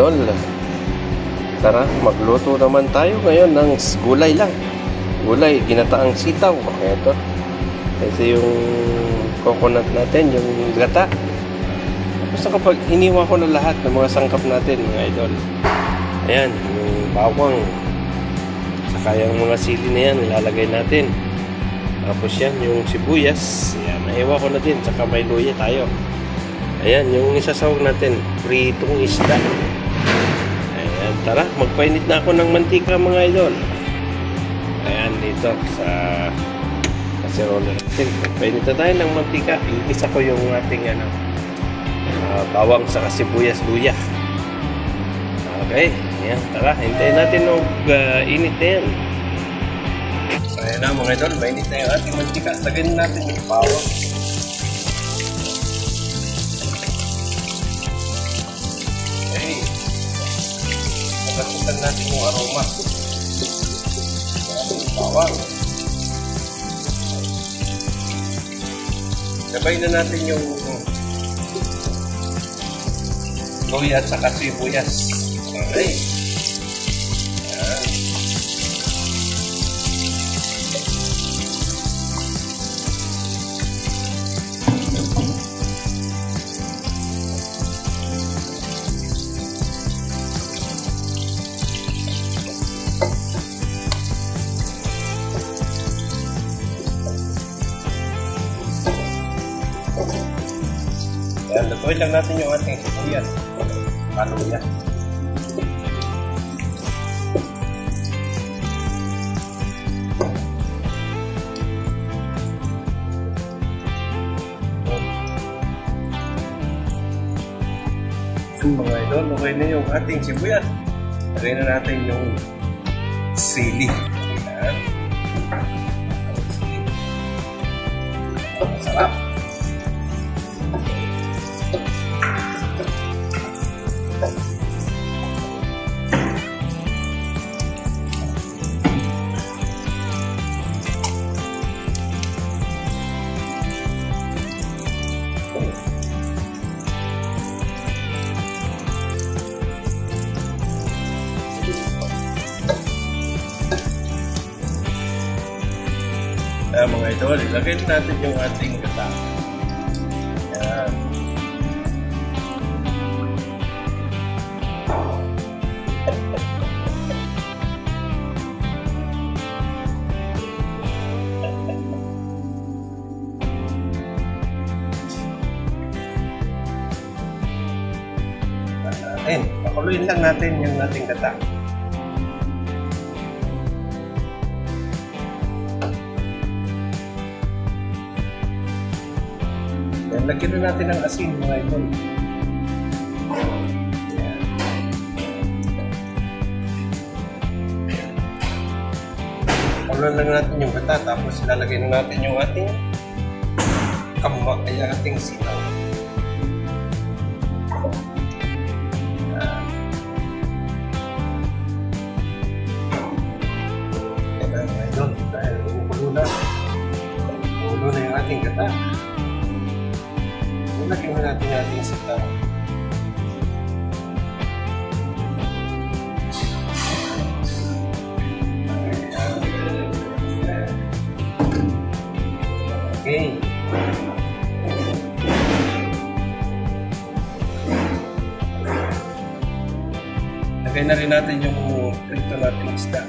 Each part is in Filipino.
idol, tara magluto naman tayo ngayon ng gulay lang. Gulay, ginataang sitaw. Ito yung coconut natin, yung gata. Basta kapag iniwan ko na lahat ng mga sangkap natin mga idol. Ayan, yung bawang, saka yung mga sili na yan ilalagay natin. Tapos yan, yung sibuyas, ayan, naiwan ko na din, saka may luya tayo. Ayan, yung isasawag natin, pritong isda. Ayan, tara, magpainit na ako ng mantika mga idol. Ayan, dito sa kaserola natin. Magpainit na tayo ng mantika. Iisa ko yung ating bawang sa sibuyas, luya. Okay, ayan, tara, hintayin natin ng init na yan. Ayan na mga idol, mainit na yung ating mantika. Lagyan natin yung bawang. Pagkasutan natin yung aroma. Bawang. Sabay na natin yung luya at saka sibuyas. Okay. Ayan. Ayan, lutuin lang natin yung ating sibuyas. Luya. Mga idol, okay na yung ating sibuyas. Lagay na natin yung sili. Ayan. Sarap. Mga idol, ilagay natin yung ating gata. Ayan. Ayan, pakuluin lang natin yung ating gata. Lagyan na natin ng asin mga idol. Pakuluan lang natin yung gata, tapos ilalagay na natin yung ating ating sitaw. Ayan na mga idol, dahil umukulo na yung ating gata. Lagyan na natin ating sitaw. Okay. Lagay na rin natin yung prito nating isda.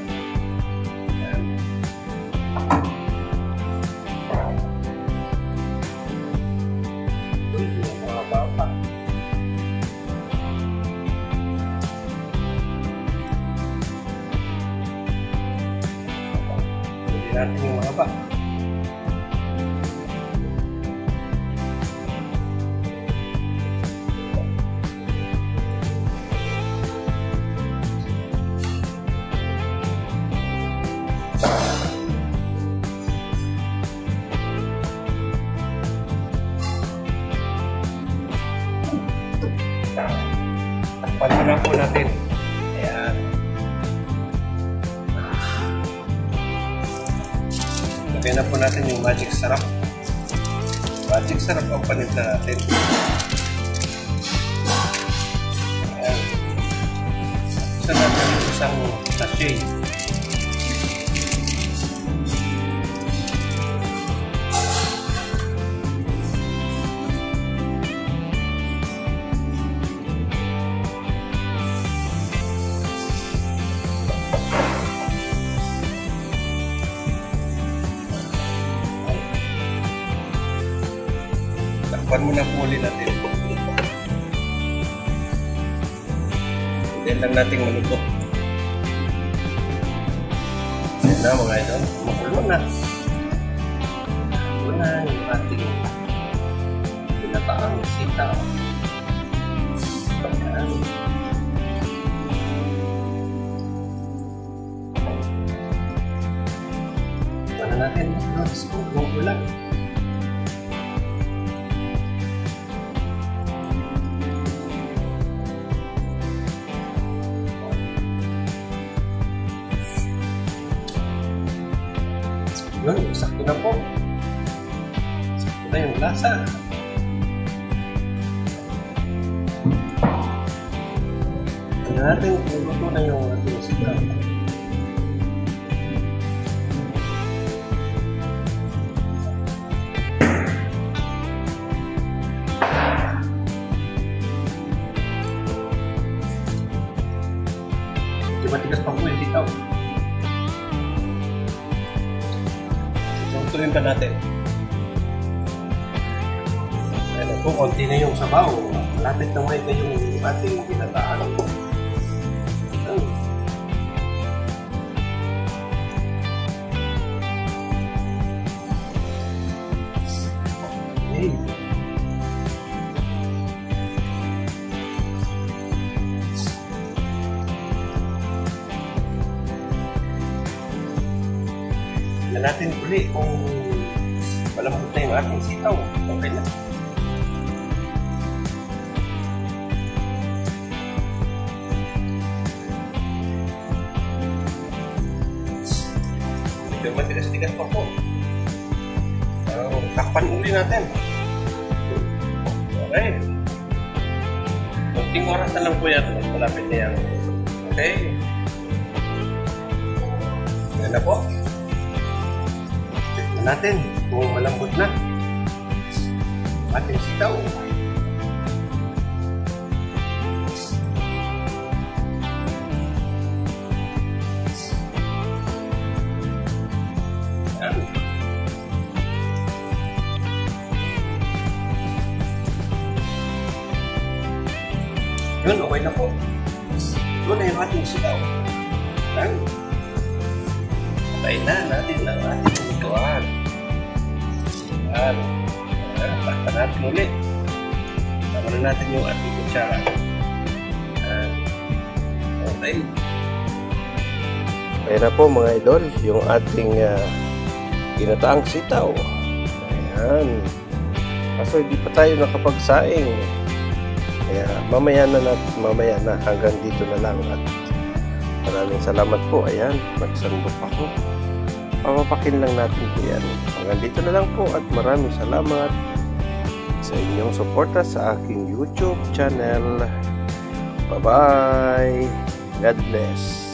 Natin yung mahaba. Takpan na po natin. Ayan. Lagyan na po natin yung magic sarap. Magic sarap ang panimpla natin. Ayan. bubuksan natin yung isang sachet. Takpan muna po ulit natin. Hintayin lang natin maluto. Ayan na mga idol. Makulo na. Makulo na yung ating pinataang sitaw. Ayan. Ano natin? Makulo lang. Yun, sakto na po. Sakto na yung lasa. Tingnan natin kung luto na yung ating sitaw. Di matigas pa po yung sitaw. Tuloy pa natin. Ayan po, konti na yung sabaw. Malapit na may yung ating ginataan. Okay. Tignan natin ulit kung malambot na yung ating sitaw. Okay na. Medyo matigas-tigas pa po. Takpan uli natin. Okay. Kunting oras na lang po yan. Malapit na yan. Okay. Yan na po. Natin kung malambot na ating sitaw. Yun, okay na po. Yun na yung ating sitaw. Patay na natin ang ating lutuan. Takpan natin ulit. Takpan na natin yung ating kutsara. Okay. Ayan na po mga idol, yung ating ginataang sitaw. Ayan. Kaso hindi pa tayo nakapagsaing. Kaya mamaya na hanggang dito na lang. At maraming salamat po. Ayan, nagsandok ako. Papapakin lang natin po yan. Hanggang dito na lang po at maraming salamat sa inyong suporta sa aking YouTube channel. Bye-bye. God bless.